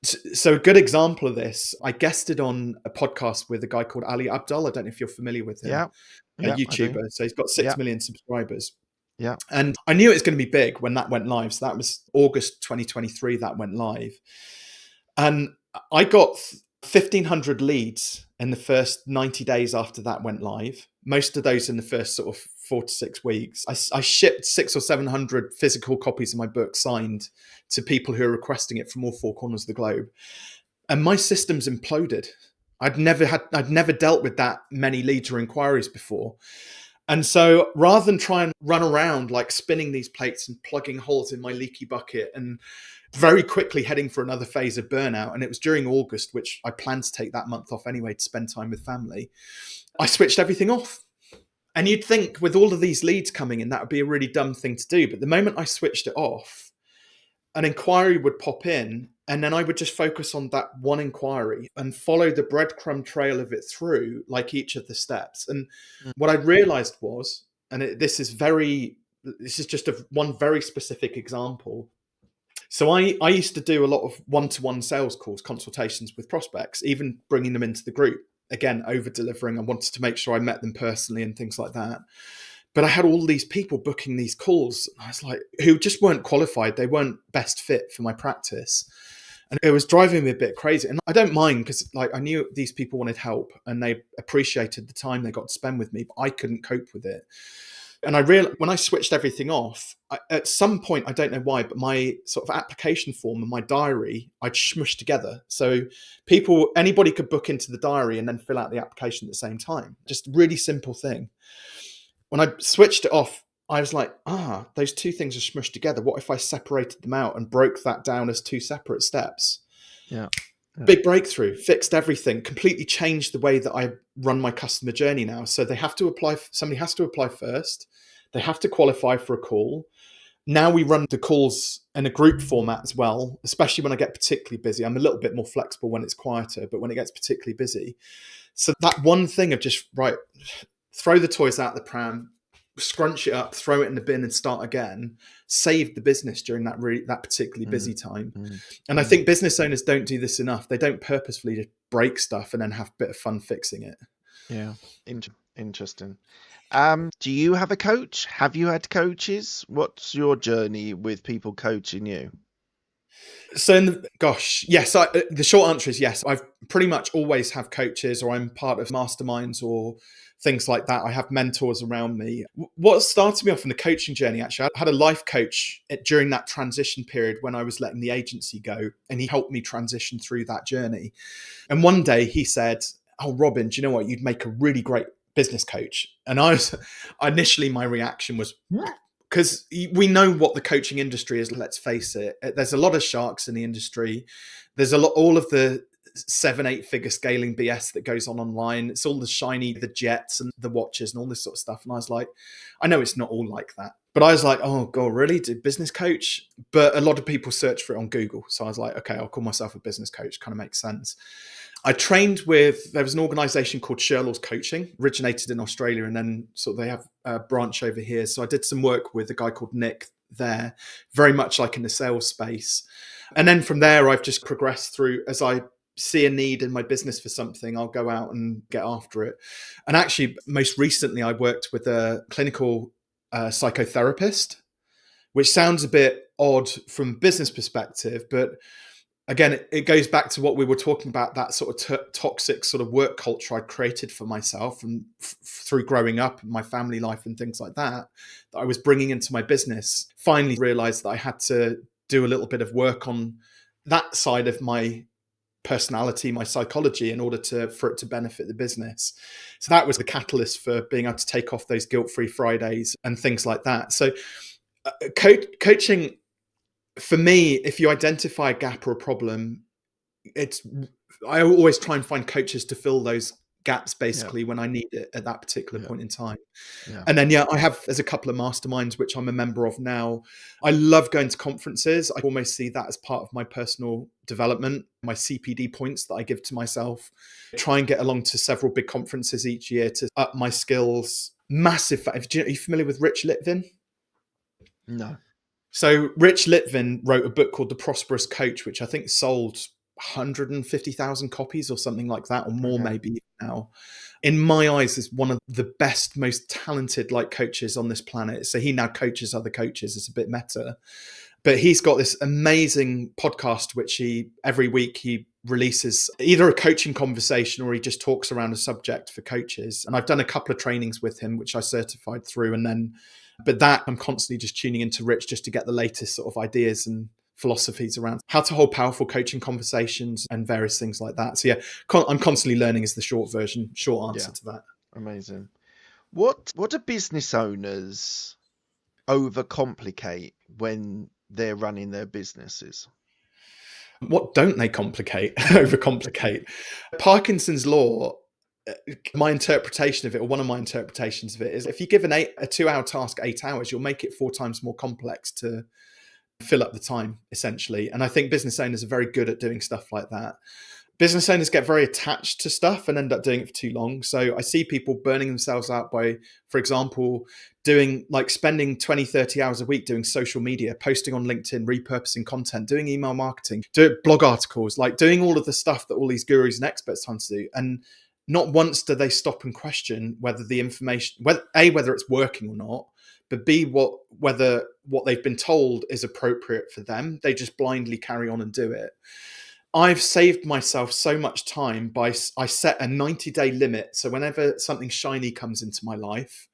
So a good example of this, I guested on a podcast with a guy called Ali Abdaal. I don't know if you're familiar with him. A YouTuber. So he's got 6 million subscribers. Yeah. And I knew it was going to be big when that went live. So that was August 2023 that went live. And I got 1,500 leads in the first 90 days after that went live. Most of those in the first sort of 4 to 6 weeks. I shipped 600 or 700 physical copies of my book signed to people who are requesting it from all 4 corners of the globe. And my systems imploded. I'd never dealt with that many leads or inquiries before. And so rather than try and run around like spinning these plates and plugging holes in my leaky bucket and very quickly heading for another phase of burnout, and it was during August, which I planned to take that month off anyway to spend time with family, I switched everything off. And you'd think with all of these leads coming in, that would be a really dumb thing to do. But the moment I switched it off, an inquiry would pop in, and then I would just focus on that one inquiry and follow the breadcrumb trail of it through, like each of the steps. And what I realized was, and this is just one very specific example. So I used to do a lot of one-to-one sales calls, consultations with prospects, even bringing them into the group. again, over delivering. I wanted to make sure I met them personally and things like that. But I had all these people booking these calls. I was like, who just weren't qualified. They weren't best fit for my practice. And it was driving me a bit crazy. And I don't mind, because like I knew these people wanted help and they appreciated the time they got to spend with me, but I couldn't cope with it. And I realized when I switched everything off, at some point, I don't know why, but my sort of application form and my diary, I'd smushed together. So anybody could book into the diary and then fill out the application at the same time. Just really simple thing. When I switched it off, I was like, those two things are smushed together. What if I separated them out and broke that down as two separate steps? Yeah. Big breakthrough, fixed everything, completely changed the way that I run my customer journey now. So they have to apply, somebody has to apply first. They have to qualify for a call. Now we run the calls in a group format as well, especially when I get particularly busy. I'm a little bit more flexible when it's quieter, but when it gets particularly busy. So that one thing of just, right, throw the toys out the pram, scrunch it up, throw it in the bin and start again, saved the business during that particularly busy time. And I think business owners don't do this enough. They don't purposefully just break stuff and then have a bit of fun fixing it. Yeah. Interesting. Do you have a coach? Have you had coaches? What's your journey with people coaching you? So, yes. The short answer is yes. I've pretty much always have coaches, or I'm part of masterminds or things like that. I have mentors around me. What started me off in the coaching journey, actually, I had a life coach during that transition period when I was letting the agency go, and he helped me transition through that journey. And one day he said, "Oh, Robin, do you know what? You'd make a really great business coach." And initially my reaction was, because we know what the coaching industry is. Let's face it. There's a lot of sharks in the industry. There's all of the 7-8 figure scaling BS that goes on online. It's all the shiny, the jets and the watches and all this sort of stuff. And I was like, I know it's not all like that, but I was like, oh God, really? Do business coach? But a lot of people search for it on Google. So I was like, okay, I'll call myself a business coach. Kind of makes sense. I trained there was an organization called Sherlaw's Coaching, originated in Australia, and then sort of they have a branch over here. So I did some work with a guy called Nick there, very much like in the sales space. And then from there, I've just progressed through. As I see a need in my business for something, I'll go out and get after it. And actually, most recently, I worked with a clinical psychotherapist, which sounds a bit odd from a business perspective, but again, it goes back to what we were talking about, that sort of toxic sort of work culture I created for myself and through growing up and my family life and things like that I was bringing into my business. Finally realized that I had to do a little bit of work on that side of my personality, my psychology, in order for it to benefit the business. So that was the catalyst for being able to take off those guilt-free Fridays and things like that. So coaching, for me, if you identify a gap or a problem, I always try and find coaches to fill those gaps basically when I need it at that particular point in time. And then there's a couple of masterminds which I'm a member of now. I love going to conferences. I almost see that as part of my personal development, my CPD points that I give to myself. Try and get along to several big conferences each year to up my skills. Massive. Are you familiar with Rich Litvin? No. So Rich Litvin wrote a book called The Prosperous Coach, which I think sold 150,000 copies or something like that, or more maybe now. In my eyes, is one of the best, most talented coaches on this planet. So he now coaches other coaches. It's a bit meta. But he's got this amazing podcast, which every week he releases either a coaching conversation or he just talks around a subject for coaches. And I've done a couple of trainings with him, which I certified through. But that I'm constantly just tuning into Rich just to get the latest sort of ideas and philosophies around how to hold powerful coaching conversations and various things like that. So I'm constantly learning is the short answer to that. Amazing. What do business owners overcomplicate when they're running their businesses? What don't they overcomplicate? Parkinson's law, my interpretation of it, or one of my interpretations of it, is if you give a 2-hour task 8 hours, you'll make it 4 times more complex to fill up the time, essentially. And I think business owners are very good at doing stuff like that. Business owners get very attached to stuff and end up doing it for too long. So I see people burning themselves out by, for example, spending 20, 30 hours a week doing social media, posting on LinkedIn, repurposing content, doing email marketing, doing blog articles, doing all of the stuff that all these gurus and experts tend to do. And not once do they stop and question whether the information, whether it's working or not, but B, whether what they've been told is appropriate for them. They just blindly carry on and do it. I've saved myself so much time I set a 90-day limit. So whenever something shiny comes into my life,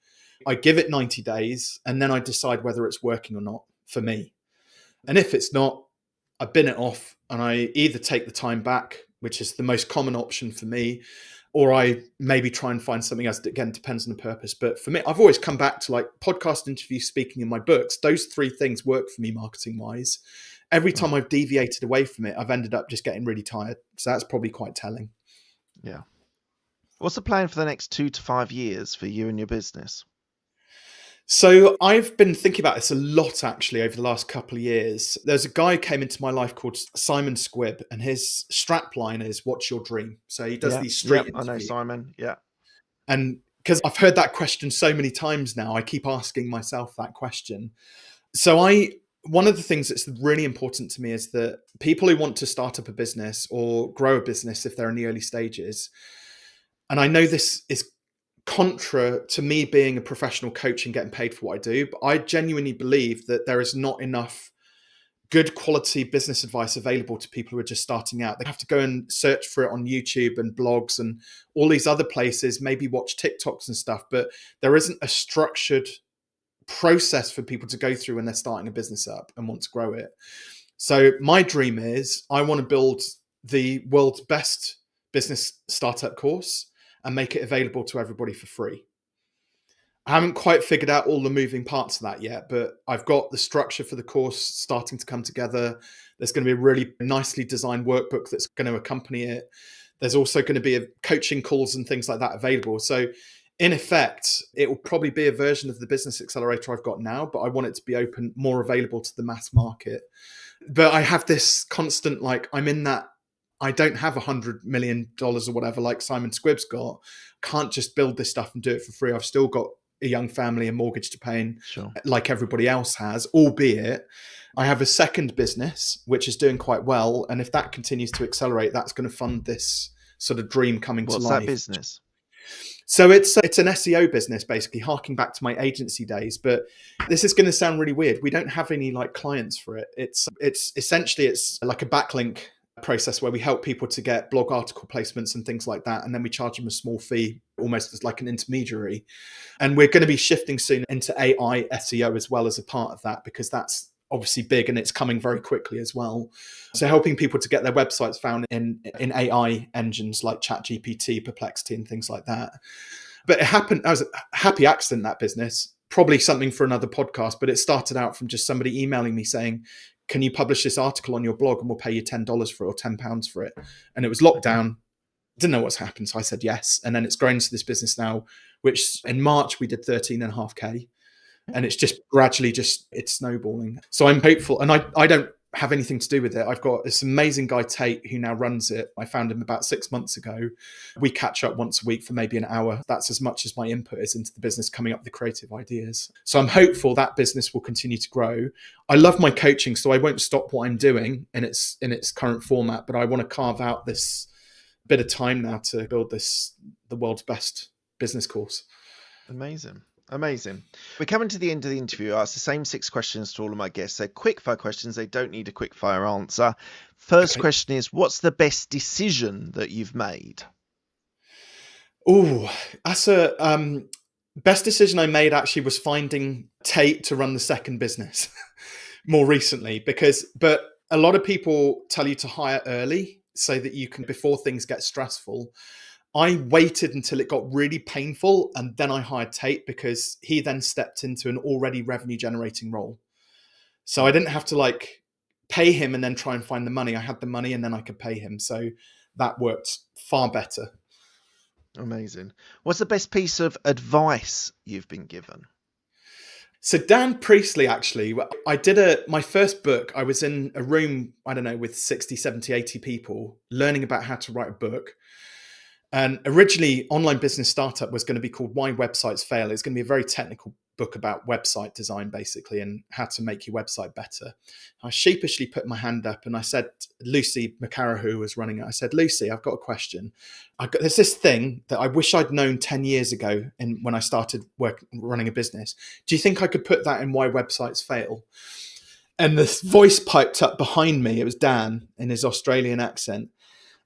I give it 90 days and then I decide whether it's working or not for me. And if it's not, I bin it off and I either take the time back, which is the most common option for me, or I maybe try and find something else that, again, depends on the purpose. But for me, I've always come back to like podcast interviews, speaking in my books. Those three things work for me marketing wise. Every time I've deviated away from it, I've ended up just getting really tired. So that's probably quite telling. Yeah. What's the plan for the next 2 to 5 years for you and your business? So I've been thinking about this a lot, actually, over the last couple of years. There's a guy who came into my life called Simon Squibb, and his strap line is "What's your dream?" So he does these street interviews. I know Simon. Yeah. And because I've heard that question so many times now, I keep asking myself that question. So one of the things that's really important to me is that people who want to start up a business or grow a business, if they're in the early stages, and I know this is contra to me being a professional coach and getting paid for what I do, but I genuinely believe that there is not enough good quality business advice available to people who are just starting out. They have to go and search for it on YouTube and blogs and all these other places, maybe watch TikToks and stuff, but there isn't a structured process for people to go through when they're starting a business up and want to grow it. So my dream is I want to build the world's best business startup course and make it available to everybody for free. I haven't quite figured out all the moving parts of that yet, but I've got the structure for the course starting to come together. There's going to be a really nicely designed workbook that's going to accompany it. There's also going to be coaching calls and things like that available. So in effect, it will probably be a version of the business accelerator I've got now, but I want it to be more available to the mass market. But I have this constant, like, I'm in that, I don't have $100 million or whatever like Simon Squibb's got. Can't just build this stuff and do it for free. I've still got a young family and mortgage to pay, like everybody else has, albeit I have a second business, which is doing quite well. And if that continues to accelerate, that's going to fund this sort of dream coming to life. What's that business? So it's an SEO business, basically, harking back to my agency days. But this is going to sound really weird. We don't have any like clients for it. It's essentially, it's like a backlink process where we help people to get blog article placements and things like that. And then we charge them a small fee, almost as like an intermediary. And we're going to be shifting soon into AI SEO as well as a part of that, because that's obviously big and it's coming very quickly as well. So helping people to get their websites found in AI engines like ChatGPT, Perplexity and things like that. But it happened, I was a happy accident, that business, probably something for another podcast, but it started out from just somebody emailing me saying, can you publish this article on your blog and we'll pay you $10 for it or £10 for it? And it was lockdown. Didn't know what's happened. So I said yes. And then it's grown to this business now, which in March we did 13.5K. And it's just gradually it's snowballing. So I'm hopeful. And I don't have anything to do with it. I've got this amazing guy, Tate, who now runs it. I found him about 6 months ago. We catch up once a week for maybe an hour. That's as much as my input is into the business, coming up with the creative ideas. So I'm hopeful that business will continue to grow. I love my coaching, so I won't stop what I'm doing in its current format, but I want to carve out this bit of time now to build the world's best business course. Amazing. We're coming to the end of the interview. I ask the same 6 questions to all of my guests. They're quick fire questions. They don't need a quick fire answer. First question is, what's the best decision that you've made? Oh, that's a best decision I made actually was finding Tate to run the second business more recently, but a lot of people tell you to hire early so that you can, before things get stressful. I waited until it got really painful and then I hired Tate because he then stepped into an already revenue generating role. So I didn't have to like pay him and then try and find the money. I had the money and then I could pay him. So that worked far better. Amazing. What's the best piece of advice you've been given? So Dan Priestley, actually, I did my first book. I was in a room, I don't know, with 60, 70, 80 people learning about how to write a book. And originally, Online Business Startup was going to be called Why Websites Fail. It's going to be a very technical book about website design, basically, and how to make your website better. I sheepishly put my hand up and I said, Lucy McCarroll, who was running it, I said, Lucy, I've got a question. There's this thing that I wish I'd known 10 years ago when I started running a business. Do you think I could put that in Why Websites Fail? And this voice piped up behind me. It was Dan in his Australian accent.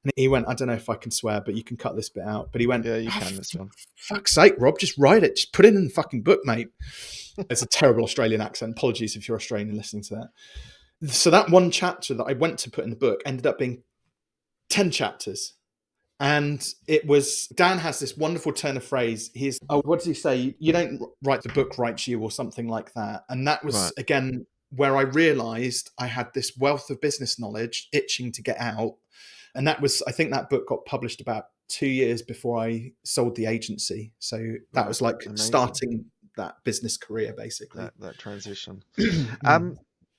And he went, I don't know if I can swear, but you can cut this bit out. But he went, Yeah, you can this one. Fuck's sake, Rob, just write it. Just put it in the fucking book, mate. It's a terrible Australian accent. Apologies if you're Australian listening to that. So that one chapter that I went to put in the book ended up being 10 chapters. And it was, Dan has this wonderful turn of phrase. What does he say? You don't write the book, write you, or something like that. And that was, Right. again, where I realized I had this wealth of business knowledge itching to get out. And that was, I think that book got published about 2 years before I sold the agency. So that was like Amazing. starting that business career, basically. That transition.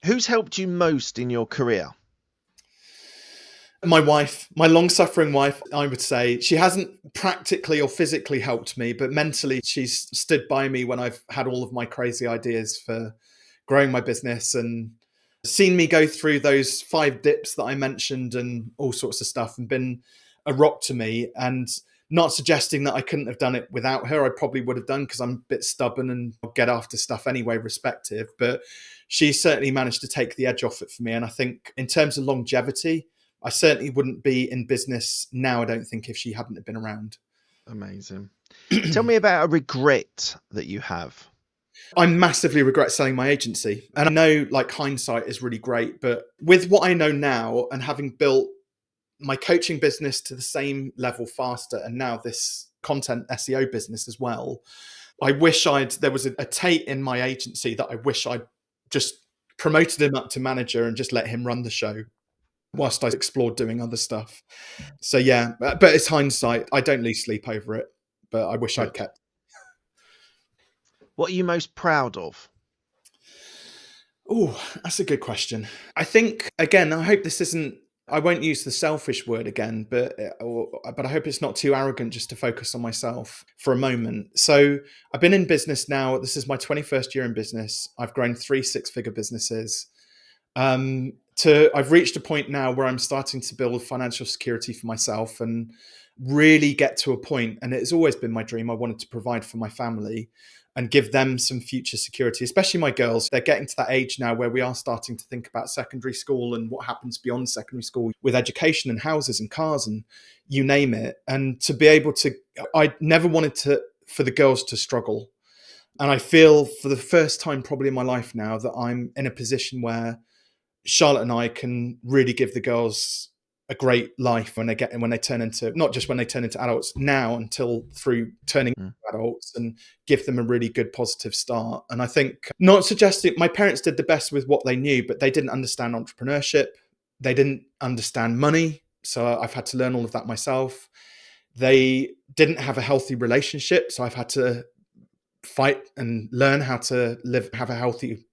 Who's helped you most in your career? My wife, my long-suffering wife, I would say. She hasn't practically or physically helped me, but mentally she's stood by me when I've had all of my crazy ideas for growing my business and seen me go through those 5 dips that I mentioned and all sorts of stuff, and been a rock to me. And not suggesting that I couldn't have done it without her. I probably would have done, because I'm a bit stubborn and I'll get after stuff anyway, respective. But she certainly managed to take the edge off it for me. And I think in terms of longevity, I certainly wouldn't be in business now, I don't think, if she hadn't been around. Amazing. Tell me about a regret that you have. I massively regret selling my agency. And I know, like, hindsight is really great, but with what I know now and having built my coaching business to the same level faster, and now this content SEO business as well, I wish there was a Tate in my agency that I wish I'd just promoted him up to manager and just let him run the show whilst I explored doing other stuff. So yeah, but it's hindsight. I don't lose sleep over it, but I wish I'd kept. What are you most proud of? Oh, that's a good question. I think, again, I hope this isn't, I won't use the selfish word again, but I hope it's not too arrogant just to focus on myself for a moment. So I've been in business now. This is my 21st year in business. I've grown 3 6-figure businesses. I've reached a point now where I'm starting to build financial security for myself and really get to a point, and it's always been my dream. I wanted to provide for my family and give them some future security, especially my girls. They're getting to that age now where we are starting to think about secondary school and what happens beyond secondary school with education and houses and cars and you name it. And to be able to, I never wanted for the girls to struggle. And I feel for the first time probably in my life now that I'm in a position where Charlotte and I can really give the girls a great life when they turn into, not just when they turn into adults now, until through turning into adults, and give them a really good positive start. And I think, not suggesting, my parents did the best with what they knew, but they didn't understand entrepreneurship. They didn't understand money. So I've had to learn all of that myself. They didn't have a healthy relationship. So I've had to fight and learn how to have a healthy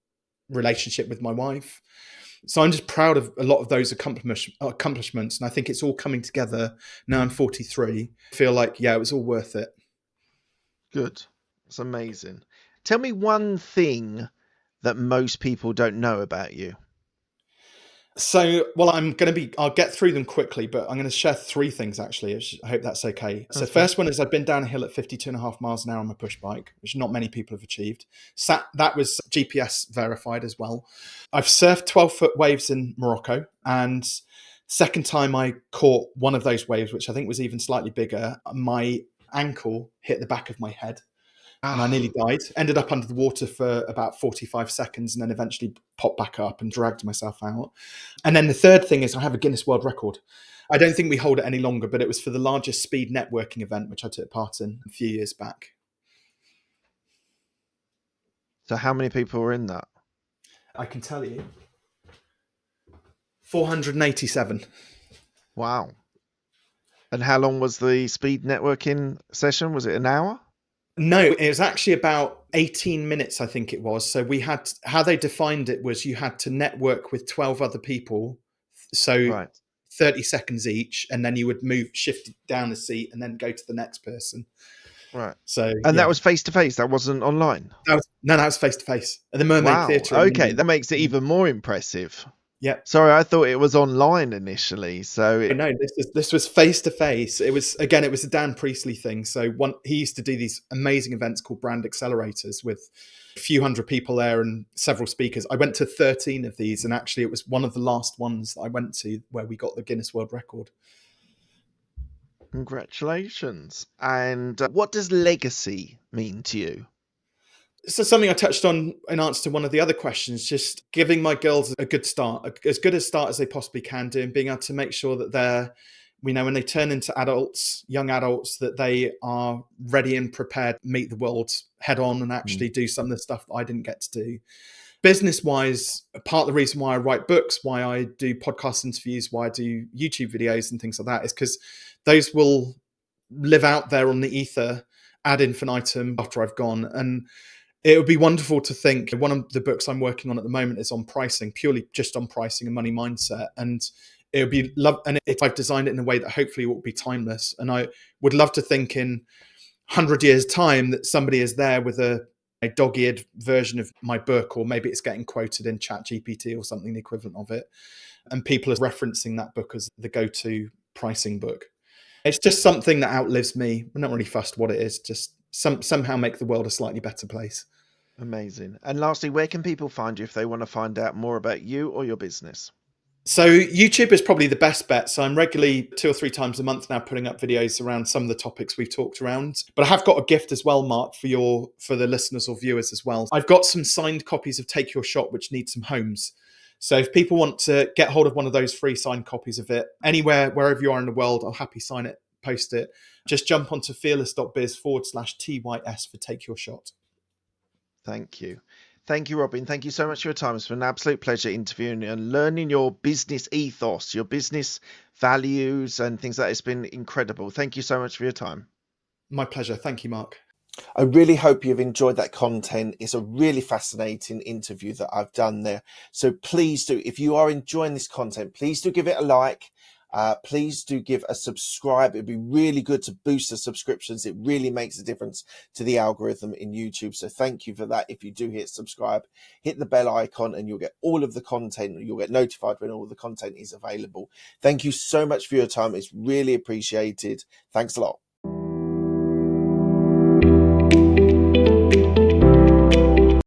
relationship with my wife. So I'm just proud of a lot of those accomplishments. And I think it's all coming together. Now I'm 43. I feel like, yeah, it was all worth it. Good. It's amazing. Tell me one thing that most people don't know about you. So, well, I'll get through them quickly, but I'm going to share 3 things, actually. I hope that's okay. So first one is I've been down a hill at 52.5 miles an hour on my push bike, which not many people have achieved. That was GPS verified as well. I've surfed 12-foot waves in Morocco, and second time I caught one of those waves, which I think was even slightly bigger, my ankle hit the back of my head. And I nearly died. Ended up under the water for about 45 seconds and then eventually popped back up and dragged myself out. And then the third thing is I have a Guinness World Record. I don't think we hold it any longer, but it was for the largest speed networking event, which I took part in a few years back. So how many people were in that? I can tell you. 487. Wow. And how long was the speed networking session? Was it an hour? No, it was actually about 18 minutes, I think it was. So how they defined it was you had to network with 12 other people. So 30 seconds each, and then you would shift down a seat and then go to the next person. Right. So And that yeah, was face to face. That wasn't online. that was face to face at the Mermaid Wow. Theatre in Okay, London. that makes it even more impressive. Yeah. Sorry, I thought it was online initially. So No, this was face to face. It was a Dan Priestley thing. So he used to do these amazing events called Brand Accelerators with a few hundred people there and several speakers. I went to 13 of these, and actually it was one of the last ones that I went to where we got the Guinness World Record. congratulations. And what does legacy mean to you? So something I touched on in answer to one of the other questions, just giving my girls a good start, as good a start as they possibly can do, and being able to make sure that they're, when they turn into adults, young adults, that they are ready and prepared to meet the world head on and actually do some of the stuff that I didn't get to do. Business wise, part of the reason why I write books, why I do podcast interviews, why I do YouTube videos and things like that is because those will live out there on the ether ad infinitum after I've gone. And it would be wonderful to think, one of the books I'm working on at the moment is on pricing, purely just on pricing and money mindset. And it would be and if I've designed it in a way that hopefully will be timeless. And I would love to think in 100 years time that somebody is there with a dog-eared version of my book, or maybe it's getting quoted in ChatGPT or something the equivalent of it. And people are referencing that book as the go-to pricing book. It's just something that outlives me. I'm not really fussed what it is, just somehow make the world a slightly better place. Amazing. And lastly, where can people find you if they want to find out more about you or your business? So YouTube is probably the best bet. So I'm regularly 2 or 3 times a month now putting up videos around some of the topics we've talked around. But I have got a gift as well, Mark, for the listeners or viewers as well. I've got some signed copies of Take Your Shot, which need some homes. So if people want to get hold of one of those free signed copies of it, anywhere, wherever you are in the world, I'll happily sign it, post it. Just jump onto fearless.biz/TYS for Take Your Shot. Thank you. Thank you, Robin. Thank you so much for your time. It's been an absolute pleasure interviewing you and learning your business ethos, your business values and things like that. It's been incredible. Thank you so much for your time. My pleasure. Thank you, Mark. I really hope you've enjoyed that content. It's a really fascinating interview that I've done there. So please do, if you are enjoying this content, please do give it a like. Please do give a subscribe. It'd be really good to boost the subscriptions. It really makes a difference to the algorithm in YouTube. So thank you for that. If you do hit subscribe, hit the bell icon and you'll get all of the content. You'll get notified when all the content is available. Thank you so much for your time. It's really appreciated. Thanks a lot.